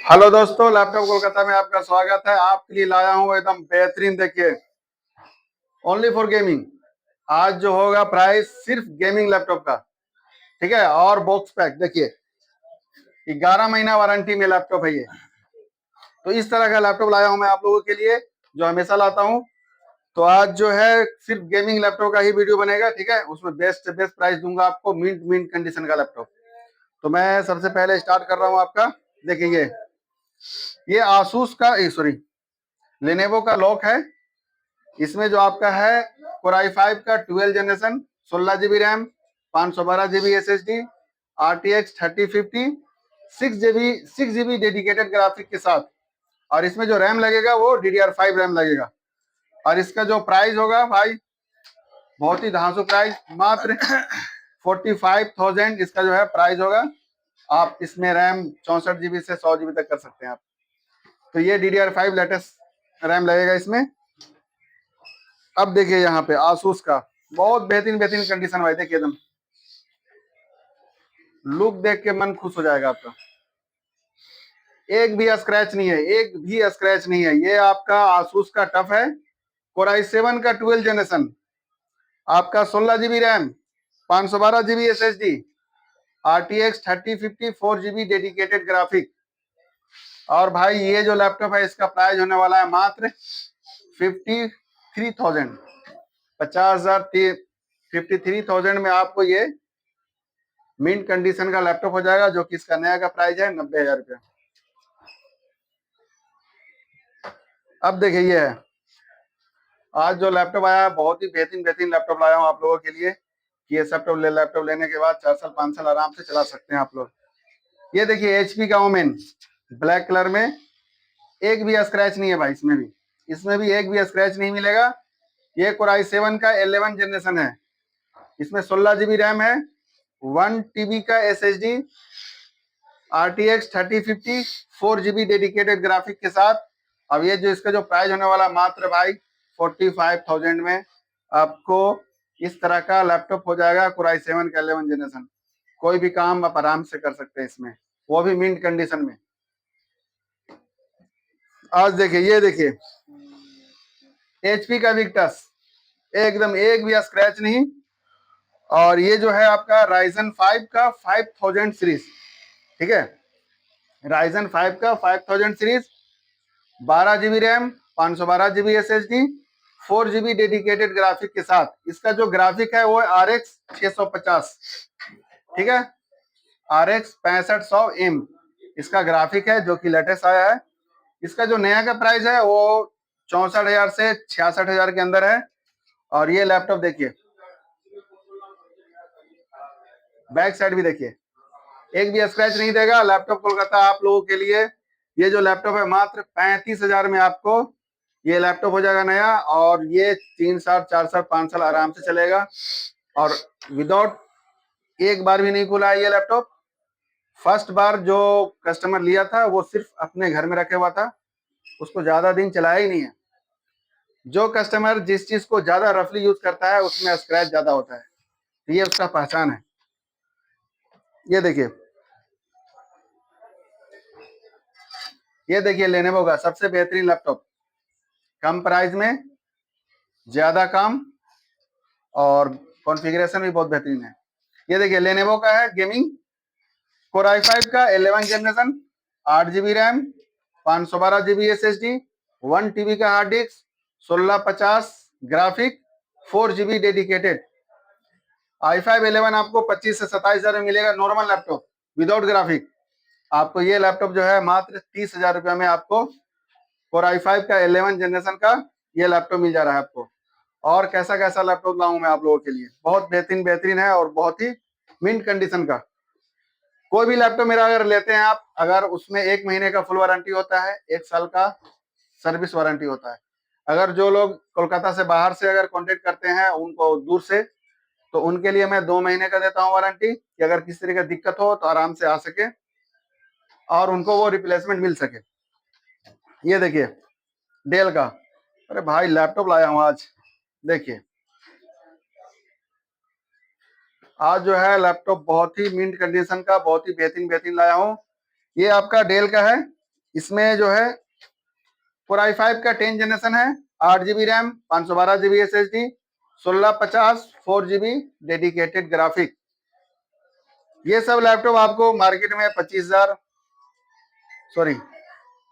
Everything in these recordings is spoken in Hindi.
हेलो दोस्तों, लैपटॉप कोलकाता में आपका स्वागत है। आपके लिए लाया हूँ एकदम बेहतरीन, देखिए, ओनली फॉर गेमिंग। आज जो होगा प्राइस सिर्फ गेमिंग लैपटॉप का, ठीक है। और बॉक्स पैक देखिए, 11 महीना वारंटी में लैपटॉप है ये। तो इस तरह का लैपटॉप लाया हूँ मैं आप लोगों के लिए, जो हमेशा लाता हूँ। तो आज जो है सिर्फ गेमिंग लैपटॉप का ही वीडियो बनेगा, ठीक है। उसमें बेस्ट से बेस्ट प्राइस दूंगा आपको, मिंट मिंट कंडीशन का लैपटॉप। तो मैं सबसे पहले स्टार्ट कर रहा हूँ आपका। देखिए ये आसूस का, सॉरी, लेनेवो का लॉक है। इसमें जो आपका है कोराई 5 का 12 generation, 16 GB RAM, 512 GB SSD, RTX 3050, 6 GB dedicated graphic के साथ। और इसमें जो रैम लगेगा वो DDR5 रैम लगेगा। और इसका जो प्राइस होगा भाई, बहुत ही धांसू प्राइस, मात्र 45,000 इसका जो है प्राइस होगा। आप इसमें रैम 64 GB से 100 GB तक कर सकते हैं आप। तो ये DDR5 लेटेस्ट रैम लगेगा इसमें। अब देखिए यहाँ पे आसूस का बहुत बेहतरीन बेहतरीन कंडीशन भाई, देखिए एकदम लुक देख के मन खुश हो जाएगा आपका। एक भी स्क्रैच नहीं है, एक भी स्क्रैच नहीं है। ये आपका आसूस का टफ है, कोराई 7 का 12 जनरेशन, आपका 16 GB RAM, 512 GB SSD, RTX 3050, 4 GB dedicated graphic. और भाई ये जो लैपटॉप है इसका प्राइस होने वाला है मात्र 53,000, 50,000, 53,000 में आपको ये मिंट कंडीशन का लैपटॉप हो जाएगा, जो कि इसका नया का प्राइस है 90,000 रुपया। अब देखिए ये है आज जो लैपटॉप आया है, बहुत ही बेहतरीन बेहतरीन लैपटॉप लाया हूँ आप लोगों के लिए कि ये लैपटॉप लेने के बाद 4 साल 5 साल आराम से चला सकते हैं आप लोग। ये देखिए HP का ओमेन, ब्लैक कलर में, एक भी स्क्रैच नहीं है भाई। इसमें भी एक भी स्क्रैच नहीं मिलेगा। ये कोराई 7 का 11 जनरेशन है। इसमें 16 GB रैम है, 1 TB का SSD, RTX 3050, 4 GB dedicated graphic के साथ। अब ये जो इसका जो प्राइस होने वाला मात्र भाई 45,000 में आपको इस तरह का लैपटॉप हो जाएगा, कोराई 7 का 11 जनरेशन। कोई भी काम आप आराम से कर सकते हैं इसमें, वो भी मिंट कंडीशन में। आज देखिए, ये देखिए HP का विक्टस, एकदम एक भी स्क्रैच नहीं। और ये जो है आपका राइजन 5 का 5000 सीरीज, ठीक है। राइजन 5 का 5000 series, 12 GB RAM, 512 GB SSD, 4 GB dedicated graphic के साथ। इसका जो ग्राफिक है वो RX 650, ठीक है, RX 6500M इसका ग्राफिक है, जो कि लेटेस्ट आया है। इसका जो नया का प्राइस है वो 64,000 से 66,000 के अंदर है। और ये लैपटॉप देखिए, बैक साइड भी देखिए, एक भी स्क्रैच नहीं देगा। लैपटॉप कोलकाता आप लोगों के लिए ये जो लैपटॉप है मात्र 35,000 में आपको ये लैपटॉप हो जाएगा नया। और ये 3 साल 4 साल 5 साल आराम से चलेगा। और विदाउट एक बार भी नहीं खुला है ये लैपटॉप। फर्स्ट बार जो कस्टमर लिया था वो सिर्फ अपने घर में रखे हुआ था, उसको ज्यादा दिन चलाया ही नहीं है। जो कस्टमर जिस चीज को ज्यादा रफली यूज करता है उसमें स्क्रैच ज्यादा होता है, तो ये उसका पहचान है। ये देखिए लेनोवो का सबसे बेहतरीन लैपटॉप, कम प्राइस में ज्यादा काम, और कॉन्फ़िगरेशन भी बहुत बेहतरीन है। ये देखिए लेनोवो का है गेमिंग, कोराई 5 का 11 generation, 8 GB RAM, 512 GB SSD, 1 TB का hard disk, 1650 graphic, 4 GB dedicated. i5 11 आपको 25 से 27,000 में मिलेगा नॉर्मल लैपटॉप विदाउट ग्राफिक। आपको ये लैपटॉप जो है मात्र 30,000 रुपया में आपको कोराई 5 का 11 जनरेशन का ये लैपटॉप मिल जा रहा है आपको। और कैसा कैसा लैपटॉप लाऊं मैं आप लोगों के लिए, बहुत बेहतरीन बेहतरीन है और बहुत ही मिंट कंडीशन का। कोई भी लैपटॉप मेरा अगर लेते हैं आप, अगर उसमें 1 महीने का फुल वारंटी होता है, 1 साल का सर्विस वारंटी होता है। अगर जो लोग कोलकाता से बाहर से अगर कॉन्टेक्ट करते हैं उनको दूर से, तो उनके लिए मैं 2 महीने का देता हूँ वारंटी, कि अगर किसी तरह की दिक्कत हो तो आराम से आ सके और उनको वो रिप्लेसमेंट मिल सके। ये देखिए डेल का, अरे भाई लैपटॉप लाया हूँ आज। देखिए आज जो है लैपटॉप बहुत ही मिंट कंडीशन का, बहुत ही बेहतरीन बेहतरीन लाया हूँ। ये आपका डेल का है, इसमें जो है Core i5 का 10 जनरेशन है, 8 GB RAM, 512 GB SSD, 1650 4 GB dedicated graphic. ये सब लैपटॉप आपको मार्केट में 25,000, सॉरी,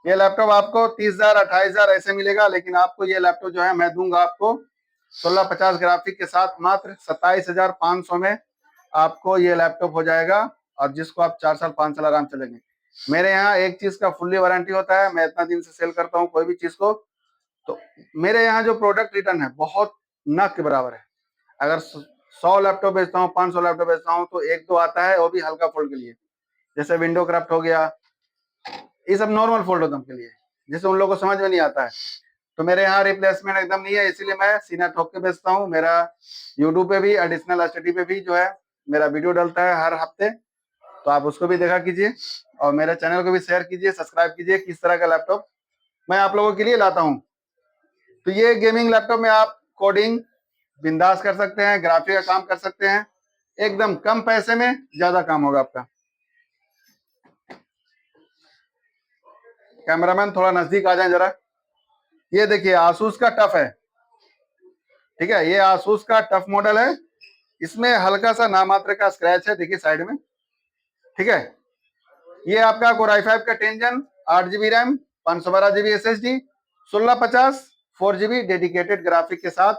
ये लैपटॉप आपको 30,000 28,000 ऐसे मिलेगा, लेकिन आपको ये लैपटॉप जो है मैं दूंगा आपको 1650 ग्राफिक के साथ मात्र 27,500 में आपको ये लैपटॉप हो जाएगा, और जिसको आप 4 साल 5 साल आराम चलेंगे। मेरे यहाँ एक चीज का फुल्ली वारंटी होता है, मैं इतना दिन से सेल करता हूँ कोई भी चीज को, तो मेरे यहाँ जो प्रोडक्ट रिटर्न है बहुत न के बराबर है। अगर 100 लैपटॉप बेचता हूँ, 500 लैपटॉप बेचता हूँ, तो एक दो आता है, वो भी हल्का फोल्ड के लिए, जैसे विंडो क्राफ्ट हो गया, ये सब नॉर्मल फोल्ड होता है उनके लिए, जिसे उन लोगों को समझ में नहीं आता है। तो मेरे यहाँ रिप्लेसमेंट एकदम नहीं है, इसीलिए मैं सीना ठोक के बेचता हूँ। मेरा यूट्यूब पे भी, एडिशनल स्टडी पे भी जो है मेरा वीडियो डलता है हर हफ्ते, तो आप उसको भी देखा कीजिए, और मेरे चैनल को भी शेयर कीजिए, सब्सक्राइब कीजिए। किस तरह का लैपटॉप मैं आप लोगों के लिए लाता हूँ। तो ये गेमिंग लैपटॉप में आप कोडिंग बिंदास कर सकते हैं, ग्राफिक का काम कर सकते हैं, एकदम कम पैसे में ज्यादा काम होगा आपका। कैमरामैन थोड़ा नजदीक आ जाए जरा। ये देखिए आसूस का टफ है, ठीक है, ये आसूस का टफ मॉडल है, इसमें हल्का सा नामात्र का स्क्रैच है, देखिए साइड में, ठीक है। ये आपका Core i5 का 10 जन, 8 GB RAM, 512 GB SSD, 1650 4 GB dedicated graphic के साथ,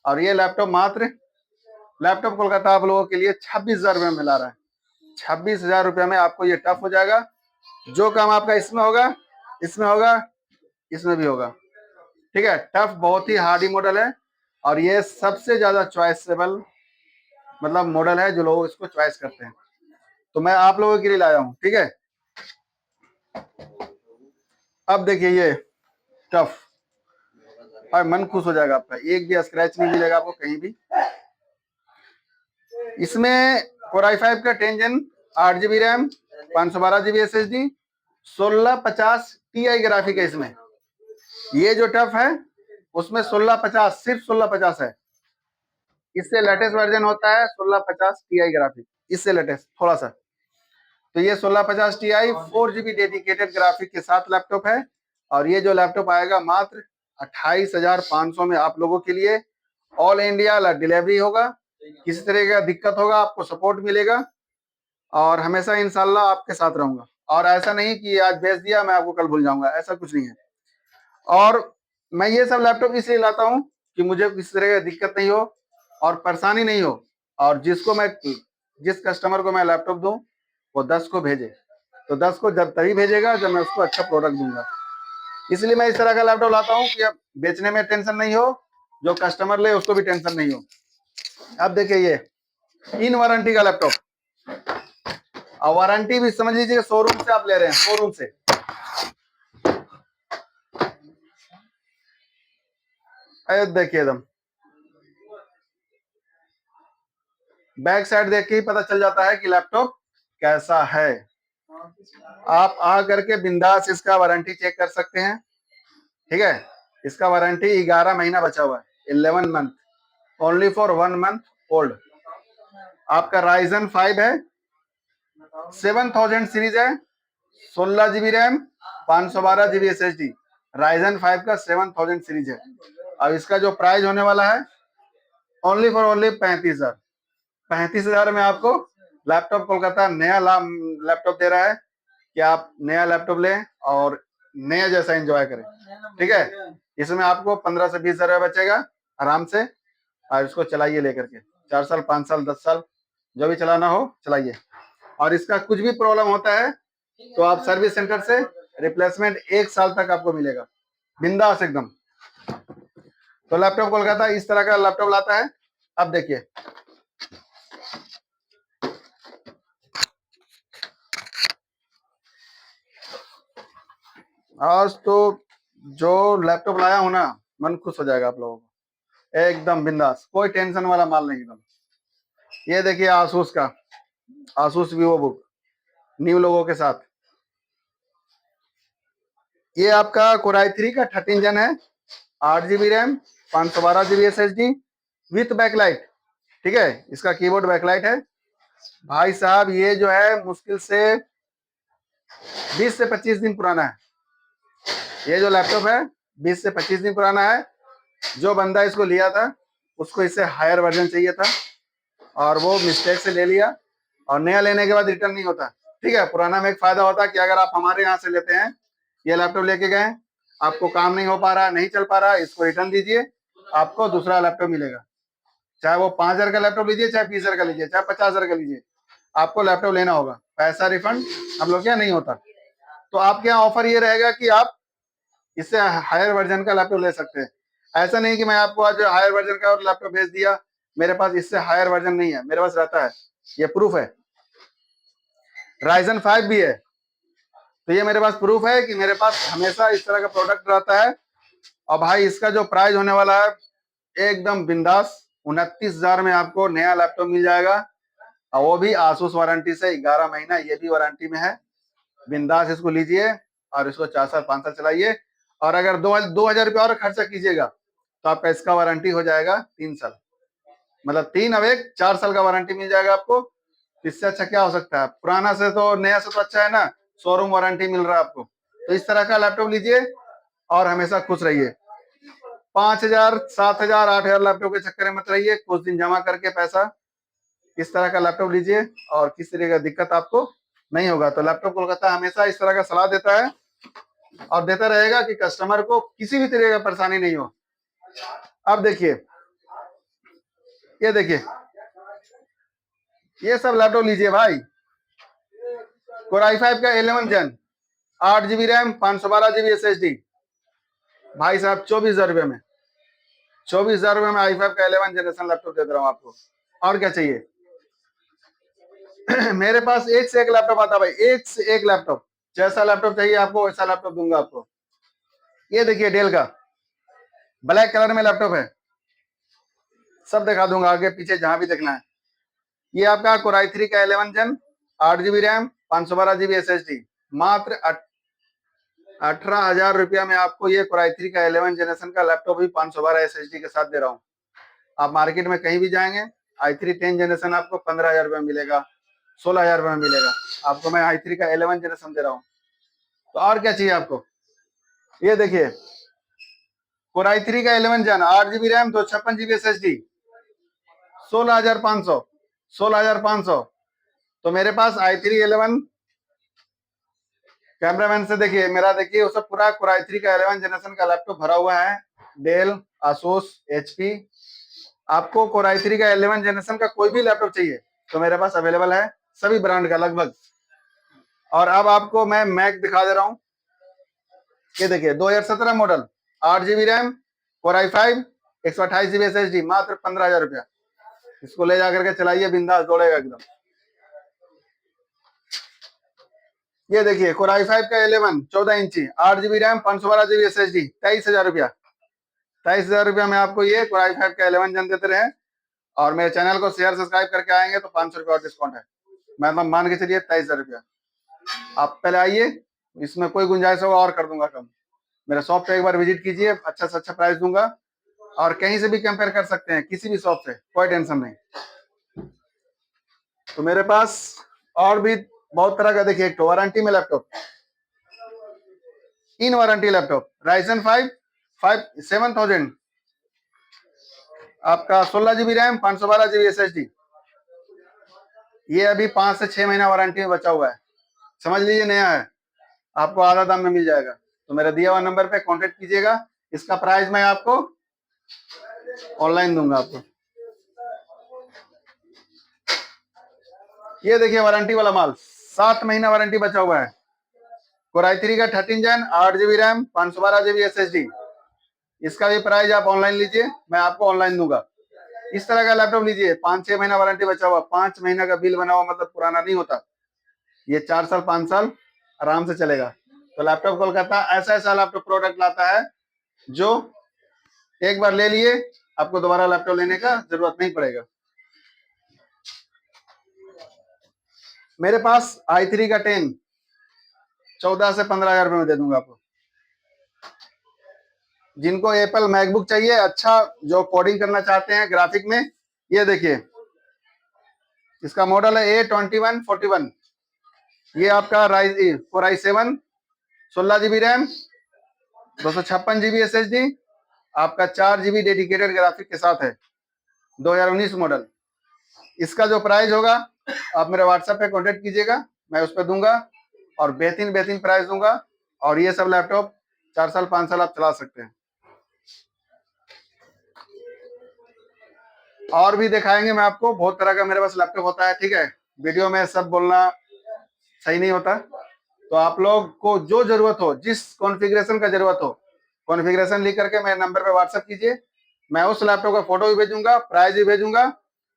और ये लैपटॉप मात्र लैपटॉप कोलकाता आप लोगों के लिए 26,000 रुपये में मिला रहा है। 26,000 रुपये में आपको ये टफ हो जाएगा। जो काम आपका इसमें होगा, इसमें होगा, इसमें भी होगा, ठीक है। टफ बहुत ही हार्डी मॉडल है, और ये सबसे ज्यादा चॉइसेबल मतलब मॉडल है, जो लोग इसको चॉइस करते हैं, तो मैं आप लोगों के लिए लाया हूँ, ठीक है। अब देखिए ये टफ, और मन खुश हो जाएगा आपका, एक भी स्क्रैच नहीं मिलेगा आपको कहीं भी। इसमें Core i5 का 10 जन, 8 GB RAM, 512 GB SSD, 1650 Ti graphic है इसमें। ये जो टफ है उसमें 1650, सिर्फ 1650 है। इससे लेटेस्ट वर्जन होता है 1650 Ti ग्राफिक, इससे लेटेस्ट थोड़ा सा। तो ये 1650 Ti 4 GB डेडिकेटेड ग्राफिक के साथ लैपटॉप है, और ये जो लैपटॉप आएगा मात्र 28,500 में आप लोगों के लिए। ऑल इंडिया डिलीवरी होगा, किसी तरह का दिक्कत होगा आपको सपोर्ट मिलेगा, और हमेशा इंशाल्लाह आपके साथ रहूंगा। और ऐसा नहीं कि आज बेच दिया मैं आपको कल भूल जाऊंगा, ऐसा कुछ नहीं है। और मैं ये सब लैपटॉप इसलिए लाता हूँ कि मुझे किसी तरह की दिक्कत नहीं हो और परेशानी नहीं हो, और जिस कस्टमर को मैं लैपटॉप दूं वो 10 को भेजे, तो 10 को जब तभी भेजेगा जब मैं उसको अच्छा प्रोडक्ट दूंगा। इसलिए मैं इस तरह का लैपटॉप लाता हूँ कि अब बेचने में टेंशन नहीं हो, जो कस्टमर ले उसको भी टेंशन नहीं हो। अब देखिए ये इन वारंटी का लैपटॉप, और वारंटी भी समझ लीजिए शोरूम से आप ले रहे हैं, शोरूम से। देखिए एकदम बैक साइड देख के ही पता चल जाता है कि लैपटॉप कैसा है। आप आ करके बिंदास इसका वारंटी चेक कर सकते हैं, ठीक है। इसका वारंटी 11 महीना बचा हुआ है, 11 month, only for 1 month old. आपका Ryzen 5 है, 7000 सीरीज है, 16 GB RAM, 512 GB SSD, Ryzen 5 का 7000 सीरीज है। अब इसका जो प्राइस होने वाला है ओनली फॉर ओनली 35,000। 35,000 में आपको लैपटॉप कोलकाता नया लैपटॉप दे रहा है कि आप नया लैपटॉप लें और नया जैसा एंजॉय करें, ठीक है। इसमें आपको 15 से 20,000 रुपया बचेगा आराम से, और इसको चलाइए लेकर के 4 साल 5 साल 10 साल जो भी चलाना हो चलाइए। और इसका कुछ भी प्रॉब्लम होता है तो आप सर्विस सेंटर से रिप्लेसमेंट 1 साल तक आपको मिलेगा, बिंदास एकदम। तो लैपटॉप कोलकाता इस तरह का लैपटॉप लाता है। अब देखिए आज तो जो लैपटॉप लाया हूं ना, मन खुश हो जाएगा आप लोगों को, एकदम बिंदास, कोई टेंशन वाला माल नहीं एकदम। ये देखिए आसूस का, आसूस वीवो बुक न्यू लोगों के साथ। ये आपका Core i3 का 13 जन है, 8 GB RAM, 512 GB SSD with backlight, ठीक है। इसका कीबोर्ड बैकलाइट है। भाई साहब ये जो है मुश्किल से 20 से 25 दिन पुराना है, ये जो लैपटॉप है 20 से 25 दिन पुराना है। जो बंदा इसको लिया था उसको इससे हायर वर्जन चाहिए था और वो मिस्टेक से ले लिया, और नया लेने के बाद रिटर्न नहीं होता। ठीक है, पुराना में एक फायदा होता है कि अगर आप हमारे यहाँ से लेते हैं, ये लैपटॉप लेके गए, आपको काम नहीं हो पा रहा, नहीं चल पा रहा, इसको रिटर्न दीजिए, आपको दूसरा लैपटॉप मिलेगा। चाहे वो 5,000 का लैपटॉप लीजिए, चाहे 20,000 का लीजिए, चाहे 50,000 का लीजिए, आपको लैपटॉप लेना होगा। पैसा रिफंड हम लोग क्या नहीं होता। तो आपके यहाँ ऑफर ये रहेगा कि आप इससे हायर वर्जन का लैपटॉप ले सकते हैं। ऐसा नहीं कि मैं आपको आज हायर वर्जन का लैपटॉप भेज दिया, मेरे पास इससे हायर वर्जन नहीं है, मेरे पास रहता है, ये प्रूफ है। Ryzen 5 भी है, तो ये मेरे पास प्रूफ है कि मेरे पास हमेशा इस तरह का प्रोडक्ट रहता है। और भाई इसका जो प्राइस होने वाला है एकदम बिंदास, 29,000 में आपको नया लैपटॉप मिल जाएगा, और वो भी आसूस वारंटी से 11 महीना ये भी वारंटी में है। बिंदास इसको लीजिए और इसको 4 साल 5 साल चलाइए, और अगर 2,000 रुपये और खर्चा कीजिएगा तो आपका इसका वारंटी हो जाएगा 3 साल, मतलब 3 अब 1 4 साल का वारंटी मिल जाएगा आपको। इससे अच्छा क्या हो सकता है? पुराना से तो नया से तो अच्छा है ना, शोरूम वारंटी मिल रहा है आपको। तो इस तरह का लैपटॉप लीजिए और हमेशा खुश रहिए। 5,000 7,000 8,000 लैपटॉप के चक्कर में मत रहिए, कुछ दिन जमा करके पैसा इस तरह का लैपटॉप लीजिए और किसी तरह का दिक्कत आपको नहीं होगा। तो लैपटॉप कोलकाता हमेशा इस तरह का सलाह देता है और देता रहेगा कि कस्टमर को किसी भी तरह का परेशानी नहीं हो। अब देखिए, ये देखिए, ये सब लैपटॉप लीजिए भाई। Core i5 का 11 जन, 8 GB रैम, 512 GB SSD, भाई साहब 24,000 रुपये में, 24,000 रुपये में i5 का 11 जनरेशन लैपटॉप दे रहा हूँ आपको। और क्या चाहिए? मेरे पास एक से एक लैपटॉप आता है भाई, एक से एक लैपटॉप। जैसा लैपटॉप चाहिए आपको वैसा लैपटॉप दूंगा आपको। ये देखिए डेल का ब्लैक कलर में लैपटॉप है, सब दिखा दूंगा आगे पीछे जहां भी देखना है। ये आपका Core i3 का 11 जन, 8 GB रैम, 512 GB SSD, मात्र 18,000 रुपया में आपको ये Core i3 का 11 जनरेशन का लैपटॉप भी 512 SSD के साथ दे रहा हूँ। आप मार्केट में कहीं भी जाएंगे i3 10 जनरेशन आपको 15,000 रुपये मिलेगा, 16,000 रुपये में मिलेगा। आपको मैं i3 का 11 जनरेशन दे रहा हूँ। तो और क्या चाहिए आपको? ये देखिए Core i3 का 11 जन, 8 GB रैम, 256 GB SSD, 16,500, 16,500। तो मेरे पास i3 11 कैमरामैन से देखिए, मेरा देखिए वो सब पूरा Core i3 का 11 जनरेशन का लैपटॉप भरा हुआ है। डेल, आसूस, HP, आपको Core i3 का 11 जनरेशन का कोई भी लैपटॉप चाहिए तो मेरे पास अवेलेबल है, सभी ब्रांड का लगभग। और अब आपको मैं मैक दिखा दे रहा हूँ। ये देखिए 2017 model, 8 GB RAM, Core i5, 128 GB SSD, मात्र 15,000 रुपया। इसको ले जाकर के चलाइए, बिंदास दौड़ेगा एकदम। ये देखिए Core i5 का 11 14 इंची, 8 GB रैम, 512 GB SSD, 23,000 रुपया। 23,000 रुपया में आपको ये Core i5 का 11 जन देते रहे। और मेरे चैनल को शेयर सब्सक्राइब करके आएंगे तो 500 रुपया और डिस्काउंट है। मैं मान के चलिए 23,000 रुपया। आप पहले आइए, इसमें कोई गुंजाइश होगा और कर दूंगा कम। मेरे शॉप पे एक बार विजिट कीजिए, अच्छा से अच्छा प्राइस दूंगा, और कहीं से भी कंपेयर कर सकते हैं, किसी भी शॉप से, कोई टेंशन नहीं। तो मेरे पास और भी बहुत तरह का, देखिए एक तो वारंटी में लैपटॉप, इन वारंटी लैपटॉप Ryzen 5 7000, आपका 16 GB रैम, 512 GB SSD। ये अभी 5 से 6 महीना वारंटी में बचा हुआ है, समझ लीजिए नया है, आपको आधा दाम में मिल जाएगा। तो मेरा दिया हुआ नंबर पे कांटेक्ट कीजिएगा। इसका प्राइस मैं आपको ऑनलाइन दूंगा आपको। ये देखिए वारंटी वाला माल, 7 महीना वारंटी बचा हुआ है। Core i3 का 13 जन, 8 GB रैम, 512 GB SSD। इसका भी प्राइस आप ऑनलाइन लीजिए, मैं आपको ऑनलाइन दूंगा। इस तरह का लैपटॉप लीजिए, 5-6 महीना वारंटी बचा हुआ, 5 महीना का बिल बना हुआ, मतलब पुराना नहीं होता। ये 4 साल 5 साल आराम से चलेगा। तो लैपटॉप कोलकाता ऐसा ऐसा लैपटॉप प्रोडक्ट लाता है जो एक बार ले लिए आपको दोबारा लैपटॉप लेने का जरूरत नहीं पड़ेगा। मेरे पास i3 का 10 14 से 15,000 रुपये में दे दूंगा आपको। जिनको एप्पल मैकबुक चाहिए अच्छा, जो कोडिंग करना चाहते हैं ग्राफिक में, ये देखिए इसका मॉडल है A2141। ये आपका Core i7, 16 GB RAM, 256 GB SSD, आपका 4 GB डेडिकेटेड ग्राफिक के साथ है, 2019 मॉडल। इसका जो प्राइस होगा आप मेरे व्हाट्सएप पे कांटेक्ट कीजिएगा, मैं उस पर दूंगा और बेहतरीन बेहतरीन प्राइस दूंगा। और ये सब लैपटॉप 4 साल 5 साल आप चला सकते हैं। और भी दिखाएंगे मैं आपको, बहुत तरह का मेरे पास लैपटॉप होता है, ठीक है। वीडियो में सब बोलना सही नहीं होता, तो आप लोग को जो जरूरत हो, जिस कॉन्फ़िगरेशन का जरूरत हो, कॉन्फ़िगरेशन लिख करके मेरे नंबर पे व्हाट्सएप कीजिए। मैं उस लैपटॉप का फोटो भी भेजूंगा, प्राइस भी भेजूंगा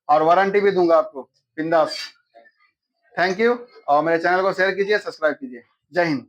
और वारंटी भी दूंगा आपको, बिंदास। Thank you. और मेरे चैनल को शेयर कीजिए, सब्सक्राइब कीजिए। जय हिंद।